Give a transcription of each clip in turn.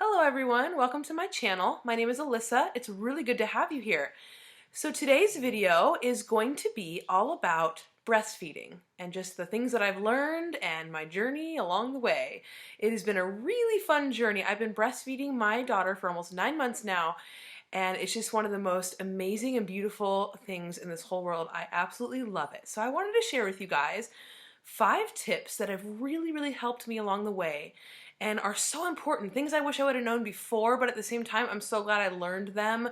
Hello everyone, welcome to my channel. My name is Alyssa. It's really good to have you here. So today's video is going to be all about breastfeeding and just the things that I've learned and my journey along the way. It has been a really fun journey. I've been breastfeeding my daughter for almost 9 months now, and it's just one of the most amazing and beautiful things in this whole world. I absolutely love it. So I wanted to share with you guys 5 tips that have really helped me along the way and are so important. Things I wish I would have known before, but at the same time, I'm so glad I learned them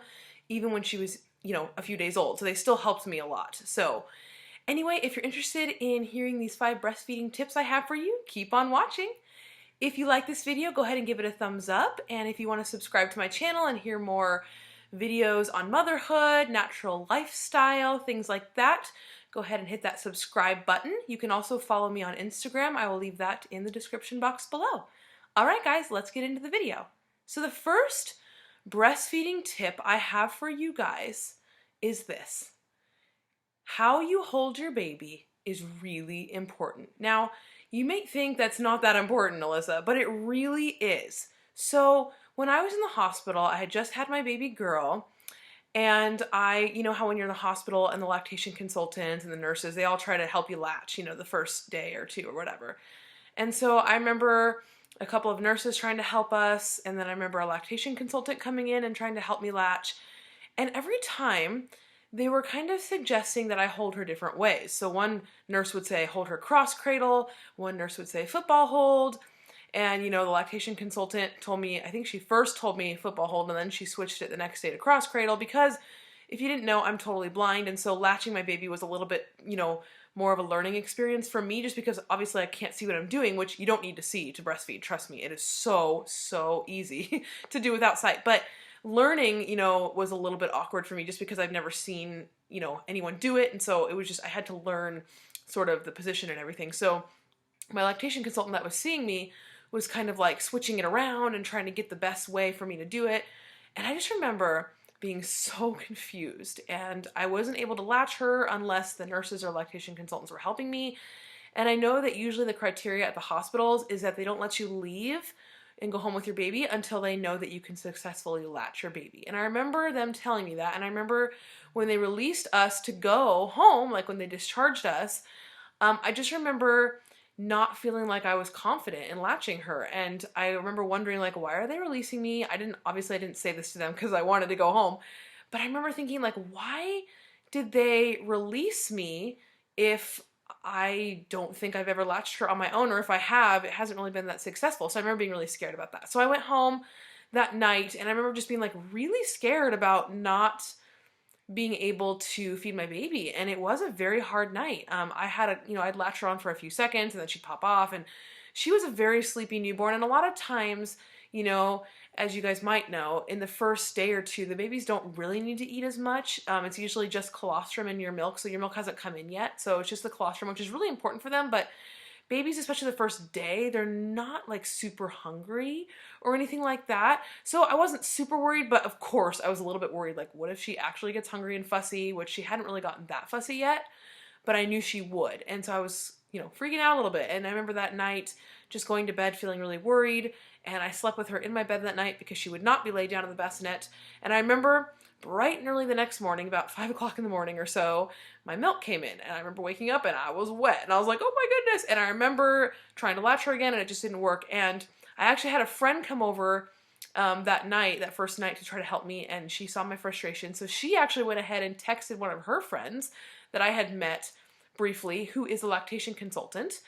even when she was, a few days old. So they still helped me a lot. So anyway, if you're interested in hearing these 5 breastfeeding tips I have for you, keep on watching. If you like this video, go ahead and give it a thumbs up. And if you want to subscribe to my channel and hear more videos on motherhood, natural lifestyle, things like that, go ahead and hit that subscribe button. You can also follow me on Instagram. I will leave that in the description box below. All right, guys, let's get into the video. So the first breastfeeding tip I have for you guys is this. How you hold your baby is really important. Now, you may think that's not that important, Alyssa, but it really is. So when I was in the hospital, I had just had my baby girl, and you know how when you're in the hospital and the lactation consultants and the nurses, they all try to help you latch, the first day or two or whatever. And so I remember a couple of nurses trying to help us, and then I remember a lactation consultant coming in and trying to help me latch. And every time they were kind of suggesting that I hold her different ways. So one nurse would say hold her cross cradle, one nurse would say football hold, and the lactation consultant told me, I think she first told me football hold and then she switched it the next day to cross cradle, because if you didn't know, I'm totally blind, and so latching my baby was a little bit, more of a learning experience for me, just because obviously I can't see what I'm doing, which you don't need to see to breastfeed. Trust me, it is so easy to do without sight. But learning, was a little bit awkward for me just because I've never seen, anyone do it. And so it was just, I had to learn sort of the position and everything. So my lactation consultant that was seeing me was kind of like switching it around and trying to get the best way for me to do it. And I just remember being so confused, and I wasn't able to latch her unless the nurses or lactation consultants were helping me. And I know that usually the criteria at the hospitals is that they don't let you leave and go home with your baby until they know that you can successfully latch your baby. And I remember them telling me that, and I remember when they released us to go home, like when they discharged us, I just remember not feeling like I was confident in latching her. And I remember wondering, like, why are they releasing me? I didn't say this to them because I wanted to go home, but I remember thinking, like, why did they release me if I don't think I've ever latched her on my own, or if I have, it hasn't really been that successful. So I remember being really scared about that. So I went home that night, and I remember just being like really scared about not being able to feed my baby. And it was a very hard night. I'd latch her on for a few seconds and then she'd pop off, and she was a very sleepy newborn. And a lot of times, as you guys might know, in the first day or two, the babies don't really need to eat as much. It's usually just colostrum in your milk. So your milk hasn't come in yet. So it's just the colostrum, which is really important for them. But babies, especially the first day, they're not like super hungry or anything like that. So I wasn't super worried, but of course I was a little bit worried, like, what if she actually gets hungry and fussy, which she hadn't really gotten that fussy yet, but I knew she would. And so I was, freaking out a little bit. And I remember that night just going to bed feeling really worried, and I slept with her in my bed that night because she would not be laid down in the bassinet. And I remember bright and early the next morning, about 5 o'clock in the morning or so, my milk came in, and I remember waking up and I was wet, and I was like, oh my goodness. And I remember trying to latch her again, and it just didn't work. And I actually had a friend come over that first night, to try to help me, and she saw my frustration. So she actually went ahead and texted one of her friends that I had met briefly, who is a lactation consultant,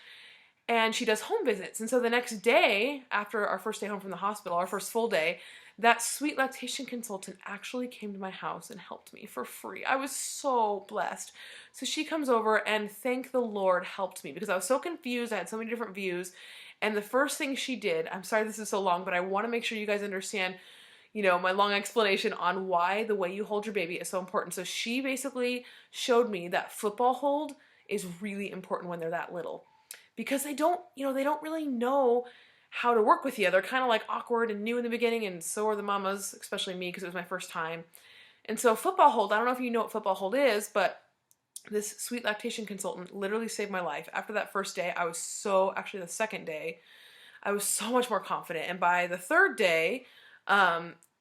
and she does home visits. And so the next day, after our first day home from the hospital, our first full day, that sweet lactation consultant actually came to my house and helped me for free. I was so blessed. So she comes over, and thank the Lord helped me, because I was so confused. I had so many different views. And the first thing she did, I'm sorry this is so long, but I want to make sure you guys understand, my long explanation on why the way you hold your baby is so important. So she basically showed me that football hold is really important when they're that little, because they don't really know how to work with you. They're kind of like awkward and new in the beginning, and so are the mamas, especially me, because it was my first time. And so football hold, I don't know if you know what football hold is, but this sweet lactation consultant literally saved my life. After that first day, actually the second day, I was so much more confident. And by the third day,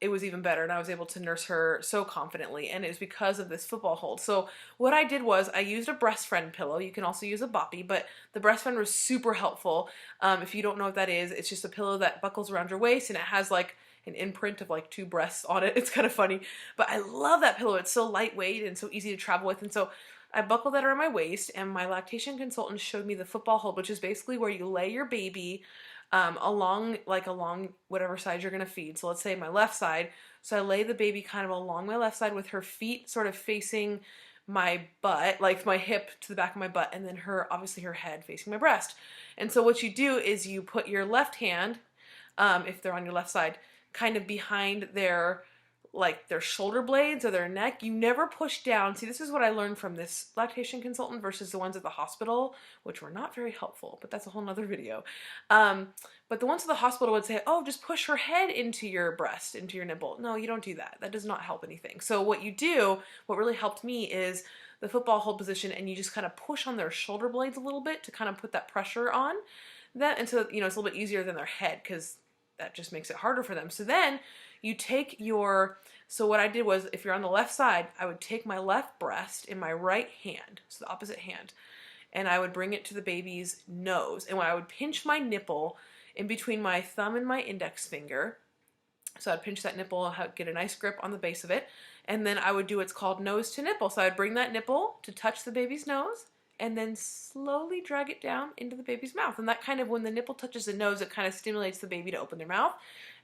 it was even better, and I was able to nurse her so confidently, and it was because of this football hold. So what I did was I used a breast friend pillow. You can also use a boppy, but the breast friend was super helpful. If you don't know what that is, it's just a pillow that buckles around your waist, and it has like an imprint of like two breasts on it. It's kind of funny, but I love that pillow. It's so lightweight and so easy to travel with, and so I buckled that around my waist, and my lactation consultant showed me the football hold, which is basically where you lay your baby along whatever side you're gonna feed. So let's say my left side. So I lay the baby kind of along my left side with her feet sort of facing my butt, like my hip to the back of my butt, and then obviously her head facing my breast. And so what you do is you put your left hand, if they're on your left side, kind of behind their shoulder blades or their neck. You never push down. See, this is what I learned from this lactation consultant versus the ones at the hospital, which were not very helpful, but that's a whole nother video. But the ones at the hospital would say, oh, just push her head into your breast, into your nipple. No, you don't do that. That does not help anything. So what you do, what really helped me is the football hold position, and you just kind of push on their shoulder blades a little bit to kind of put that pressure on that. And so, it's a little bit easier than their head, because that just makes it harder for them. So then you take so what I did was, if you're on the left side, I would take my left breast in my right hand, so the opposite hand, and I would bring it to the baby's nose. And when I would pinch my nipple in between my thumb and my index finger, so I'd pinch that nipple, get a nice grip on the base of it, and then I would do what's called nose to nipple. So I'd bring that nipple to touch the baby's nose, and then slowly drag it down into the baby's mouth. And that kind of, when the nipple touches the nose, it kind of stimulates the baby to open their mouth.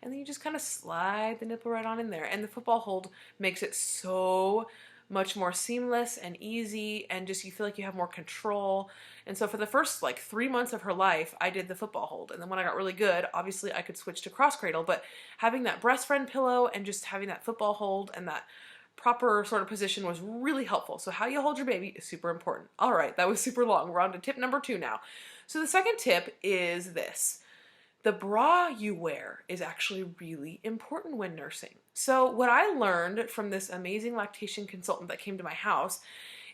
And then you just kind of slide the nipple right on in there. And the football hold makes it so much more seamless and easy, and just you feel like you have more control. And so for the first 3 months of her life, I did the football hold. And then when I got really good, obviously I could switch to cross cradle. But having that breast friend pillow and just having that football hold and that proper sort of position was really helpful. So how you hold your baby is super important. All right, that was super long. We're on to tip number 2 now. So the second tip is this. The bra you wear is actually really important when nursing. So what I learned from this amazing lactation consultant that came to my house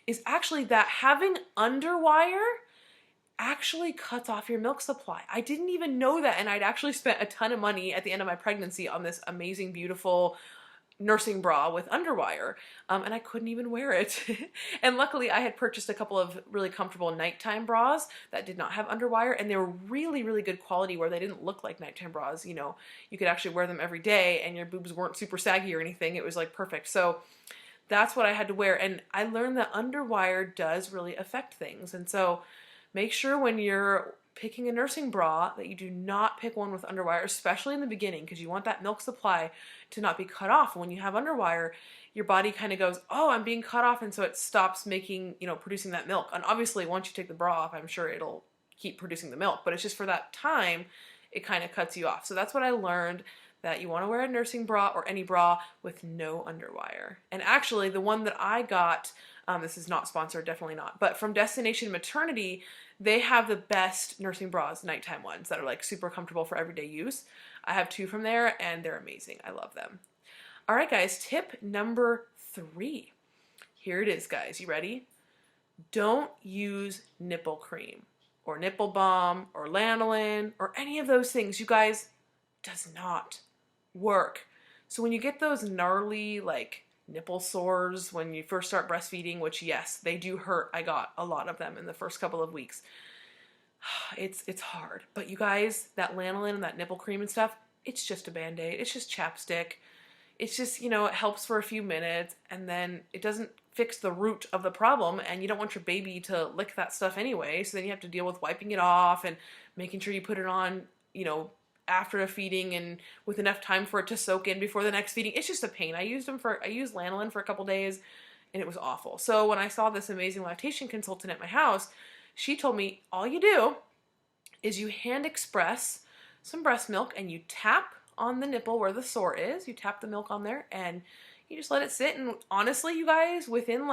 is actually that having underwire actually cuts off your milk supply. I didn't even know that, and I'd actually spent a ton of money at the end of my pregnancy on this amazing, beautiful nursing bra with underwire, and I couldn't even wear it. And luckily I had purchased a couple of really comfortable nighttime bras that did not have underwire, and they were really, really good quality, where they didn't look like nighttime bras. You could actually wear them every day and your boobs weren't super saggy or anything. It was like perfect. So that's what I had to wear, and I learned that underwire does really affect things. And so make sure when you're picking a nursing bra that you do not pick one with underwire, especially in the beginning, because you want that milk supply to not be cut off. When you have underwire, your body kind of goes, oh, I'm being cut off, and so it stops making, producing that milk. And obviously once you take the bra off, I'm sure it'll keep producing the milk, but it's just for that time, it kind of cuts you off. So that's what I learned, that you want to wear a nursing bra or any bra with no underwire. And actually the one that I got, this is not sponsored, definitely not, but from Destination Maternity, they have the best nursing bras, nighttime ones, that are super comfortable for everyday use. I have 2 from there, and they're amazing. I love them. All right, guys, tip number 3. Here it is, guys. You ready? Don't use nipple cream or nipple balm or lanolin or any of those things. You guys, does not work. So when you get those gnarly, nipple sores when you first start breastfeeding, which yes, they do hurt. I got a lot of them in the first couple of weeks. It's hard. But you guys, that lanolin and that nipple cream and stuff, it's just a Band-Aid. It's just chapstick. It's just, it helps for a few minutes, and then it doesn't fix the root of the problem, and you don't want your baby to lick that stuff anyway, so then you have to deal with wiping it off and making sure you put it on, after a feeding and with enough time for it to soak in before the next feeding. It's just a pain. I used lanolin for a couple days, and it was awful. So when I saw this amazing lactation consultant at my house, she told me all you do is you hand express some breast milk and you tap on the nipple where the sore is. You tap the milk on there and you just let it sit. And honestly, you guys, within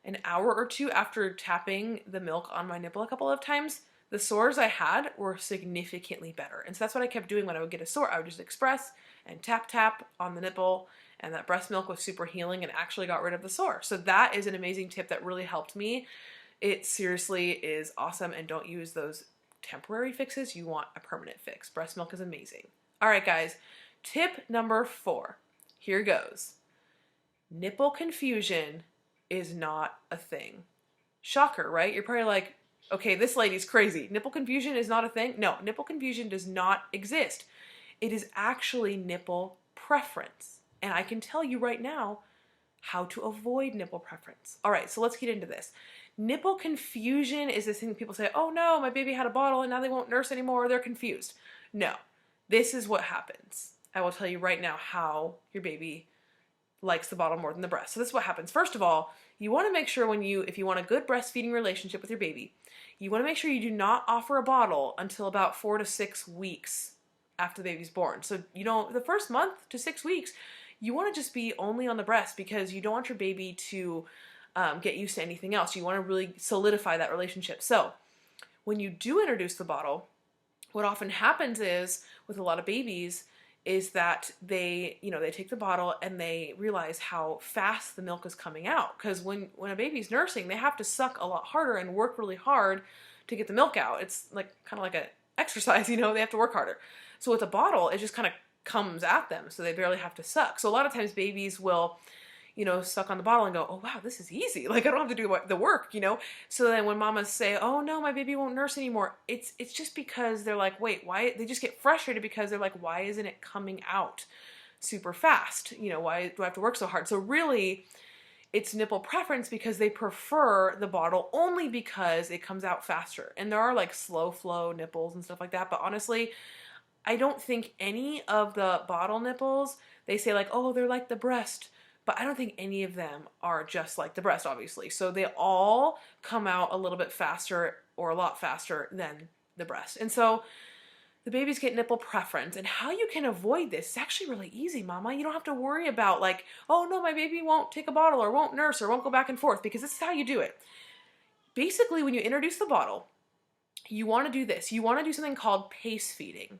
an hour or 2 after tapping the milk on my nipple a couple of times, the sores I had were significantly better. And so that's what I kept doing when I would get a sore. I would just express and tap on the nipple, and that breast milk was super healing and actually got rid of the sore. So that is an amazing tip that really helped me. It seriously is awesome, and don't use those temporary fixes, you want a permanent fix. Breast milk is amazing. All right, guys, tip number 4. Here goes. Nipple confusion is not a thing. Shocker, right? You're probably like, okay, this lady's crazy. Nipple confusion is not a thing? No, nipple confusion does not exist. It is actually nipple preference. And I can tell you right now how to avoid nipple preference. All right, so let's get into this. Nipple confusion is this thing that people say, oh no, my baby had a bottle and now they won't nurse anymore, or they're confused. No, this is what happens. I will tell you right now how your baby likes the bottle more than the breast. So this is what happens. First of all, you want to make sure if you want a good breastfeeding relationship with your baby, you want to make sure you do not offer a bottle until about 4 to 6 weeks after the baby's born. So the first month to 6 weeks, you want to just be only on the breast because you don't want your baby to get used to anything else. You want to really solidify that relationship. So when you do introduce the bottle, what often happens is with a lot of babies is that they take the bottle and they realize how fast the milk is coming out. Because when a baby's nursing, they have to suck a lot harder and work really hard to get the milk out. It's kind of like an exercise, they have to work harder. So with a bottle, it just kind of comes at them, so they barely have to suck. So a lot of times babies will suck on the bottle and go, oh wow, this is easy. Like I don't have to do the work, So then when mamas say, oh no, my baby won't nurse anymore, it's just because they're like, wait, why? They just get frustrated because they're like, why isn't it coming out super fast? Why do I have to work so hard? So really, it's nipple preference because they prefer the bottle only because it comes out faster. And there are like slow flow nipples and stuff like that, but honestly, I don't think any of the bottle nipples, they say like, oh, they're like the breast. But I don't think any of them are just like the breast, obviously. So they all come out a little bit faster or a lot faster than the breast. And so the babies get nipple preference. And how you can avoid this is actually really easy, mama. You don't have to worry about like, oh no, my baby won't take a bottle or won't nurse or won't go back and forth, because this is how you do it. Basically, when you introduce the bottle, you want to do this. You want to do something called pace feeding.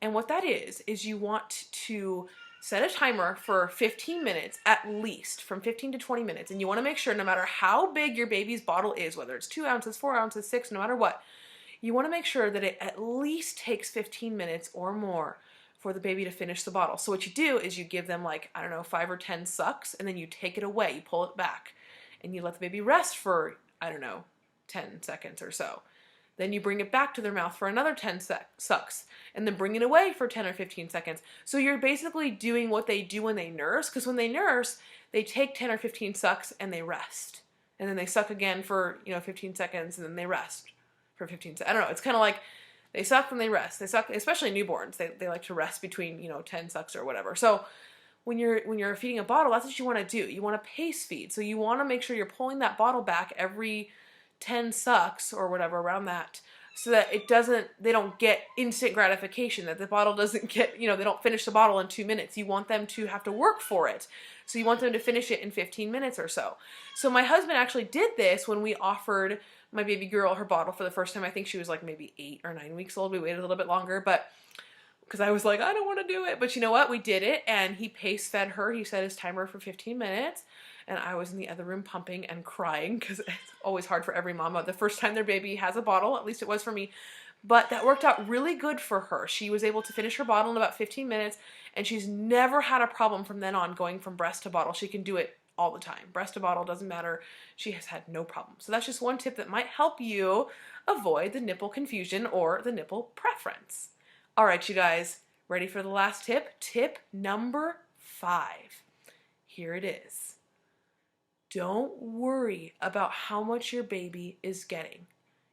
And what that is you want to set a timer for 15 minutes, at least, from 15 to 20 minutes. And you want to make sure no matter how big your baby's bottle is, whether it's 2 ounces, 4 ounces, 6, no matter what, you want to make sure that it at least takes 15 minutes or more for the baby to finish the bottle. So what you do is you give them 5 or 10 sucks, and then you take it away, you pull it back, and you let the baby rest for, 10 seconds or so. Then you bring it back to their mouth for another 10 sucks, and then bring it away for 10 or 15 seconds. So you're basically doing what they do when they nurse, because when they nurse, they take 10 or 15 sucks and they rest. And then they suck again for, 15 seconds, and then they rest for 15 seconds. I don't know, it's kind of like they suck and they rest. They suck, especially newborns. They like to rest between, 10 sucks or whatever. So when you're feeding a bottle, that's what you want to do. You want to pace feed. So you want to make sure you're pulling that bottle back every 10 sucks or whatever around that, so that they don't get instant gratification, that the bottle doesn't get, they don't finish the bottle in 2 minutes. You want them to have to work for it. So you want them to finish it in 15 minutes or so. So my husband actually did this when we offered my baby girl her bottle for the first time. I think she was maybe 8 or 9 weeks old. We waited a little bit longer, but because I was like, I don't want to do it. But you know what? We did it, and he pace fed her. He set his timer for 15 minutes. And I was in the other room pumping and crying, because it's always hard for every mama the first time their baby has a bottle. At least it was for me. But that worked out really good for her. She was able to finish her bottle in about 15 minutes, and she's never had a problem from then on going from breast to bottle. She can do it all the time. Breast to bottle, doesn't matter. She has had no problem. So that's just one tip that might help you avoid the nipple confusion or the nipple preference. All right, you guys, ready for the last tip? Tip number 5. Here it is. Don't worry about how much your baby is getting.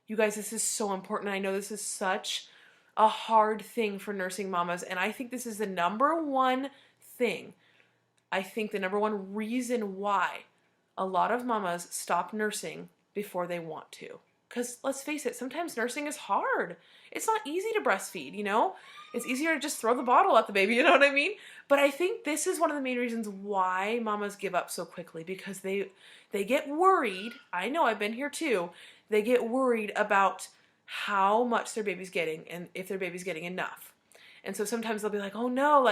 You guys, this is so important. I know this is such a hard thing for nursing mamas, and I think this is the number one thing. I think the number one reason why a lot of mamas stop nursing before they want to. Because let's face it, sometimes nursing is hard. It's not easy to breastfeed, It's easier to just throw the bottle at the baby, you know what I mean? But I think this is one of the main reasons why mamas give up so quickly, because they get worried. I know, I've been here too. They get worried about how much their baby's getting and if their baby's getting enough. And so sometimes they'll be like, oh no,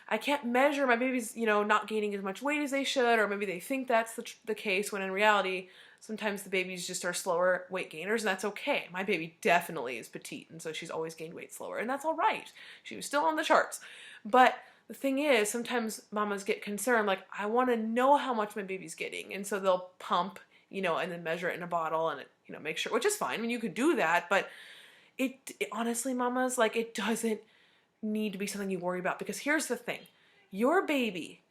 I can't measure, my baby's, not gaining as much weight as they should, or maybe they think that's the case, when in reality, Sometimes the babies just are slower weight gainers, and that's okay. My baby definitely is petite, and so she's always gained weight slower, and that's all right. She was still on the charts. But the thing is, sometimes mamas get concerned, like, I want to know how much my baby's getting, and so they'll pump, and then measure it in a bottle and, make sure, which is fine. I mean, you could do that, but it honestly, mamas, like, it doesn't need to be something you worry about, because here's the thing. Your baby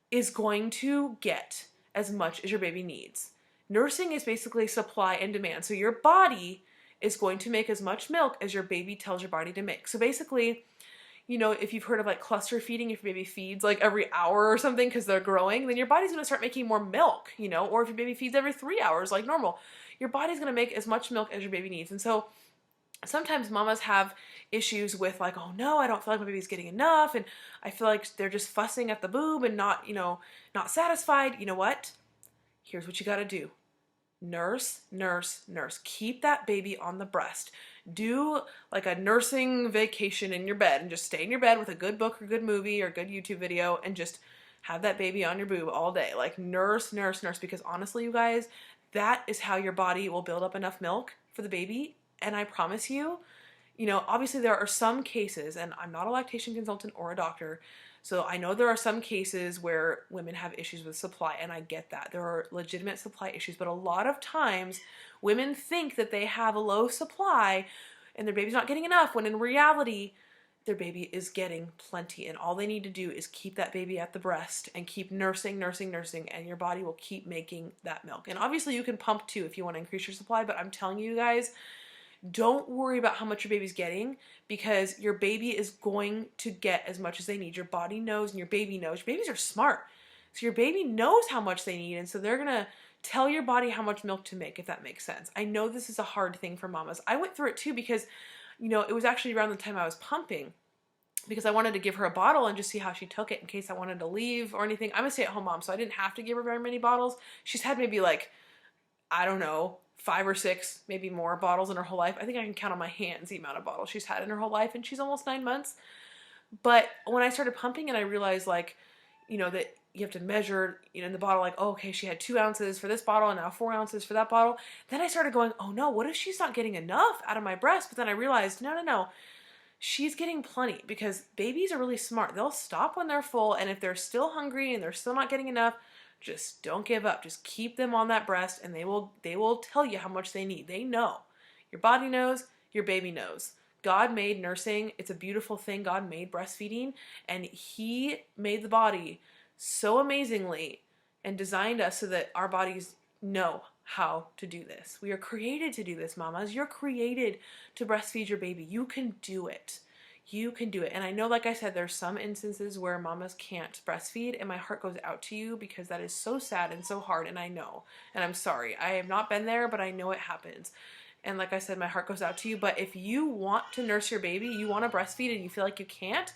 is going to get as much as your baby needs. Nursing is basically supply and demand. So your body is going to make as much milk as your baby tells your body to make. So basically, if you've heard of like cluster feeding, if your baby feeds like every hour or something because they're growing, then your body's going to start making more milk, or if your baby feeds every 3 hours like normal, your body's going to make as much milk as your baby needs. And so sometimes mamas have issues with like, oh no, I don't feel like my baby's getting enough, and I feel like they're just fussing at the boob and not satisfied. You know what? Here's what you got to do. Nurse, nurse, nurse. Keep that baby on the breast. Do like a nursing vacation in your bed and just stay in your bed with a good book or good movie or good YouTube video and just have that baby on your boob all day. Like nurse, nurse, nurse, because honestly, you guys, that is how your body will build up enough milk for the baby. And I promise you, obviously there are some cases, and I'm not a lactation consultant or a doctor, so I know there are some cases where women have issues with supply, and I get that. There are legitimate supply issues, but a lot of times women think that they have a low supply and their baby's not getting enough, when in reality, their baby is getting plenty, and all they need to do is keep that baby at the breast and keep nursing, nursing, nursing, and your body will keep making that milk. And obviously you can pump too if you want to increase your supply, but I'm telling you guys, don't worry about how much your baby's getting, because your baby is going to get as much as they need. Your body knows and your baby knows. Your babies are smart. So your baby knows how much they need, and so they're going to tell your body how much milk to make, if that makes sense. I know this is a hard thing for mamas. I went through it too because, it was actually around the time I was pumping, because I wanted to give her a bottle and just see how she took it in case I wanted to leave or anything. I'm a stay-at-home mom, so I didn't have to give her very many bottles. She's had maybe like, I don't know, 5 or 6, maybe more bottles in her whole life. I think I can count on my hands the amount of bottles she's had in her whole life, and she's almost 9 months. But when I started pumping and I realized like, that you have to measure, in the bottle, like, oh, okay, she had 2 ounces for this bottle and now 4 ounces for that bottle. Then I started going, oh no, what if she's not getting enough out of my breast? But then I realized, no. She's getting plenty, because babies are really smart. They'll stop when they're full, and if they're still hungry and they're still not getting enough, just don't give up. Just keep them on that breast, and they will tell you how much they need. They know. Your body knows, your baby knows. God made nursing. It's a beautiful thing. God made breastfeeding, and He made the body so amazingly and designed us so that our bodies know how to do this. We are created to do this, mamas. You're created to breastfeed your baby. You can do it. You can do it. And I know, like I said, there's some instances where mamas can't breastfeed, and my heart goes out to you, because that is so sad and so hard, and I know. And I'm sorry. I have not been there, but I know it happens. And like I said, my heart goes out to you. But if you want to nurse your baby, you want to breastfeed and you feel like you can't,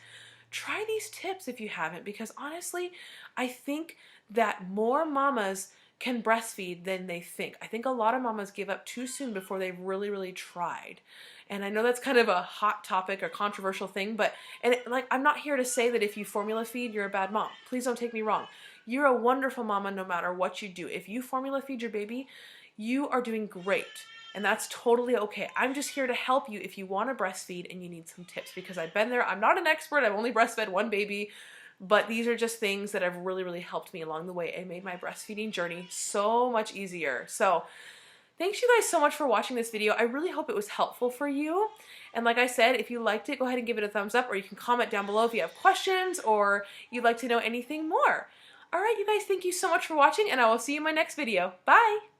try these tips if you haven't, because honestly, I think that more mamas can breastfeed than they think. I think a lot of mamas give up too soon before they've really, really tried. And I know that's kind of a hot topic or controversial thing, but I'm not here to say that if you formula feed, you're a bad mom. Please don't take me wrong. You're a wonderful mama no matter what you do. If you formula feed your baby, you are doing great. And that's totally okay. I'm just here to help you if you want to breastfeed and you need some tips, because I've been there. I'm not an expert. I've only breastfed one baby. But these are just things that have really, really helped me along the way and made my breastfeeding journey so much easier. So thanks you guys so much for watching this video. I really hope it was helpful for you. And like I said, if you liked it, go ahead and give it a thumbs up, or you can comment down below if you have questions or you'd like to know anything more. All right, you guys, thank you so much for watching, and I will see you in my next video. Bye!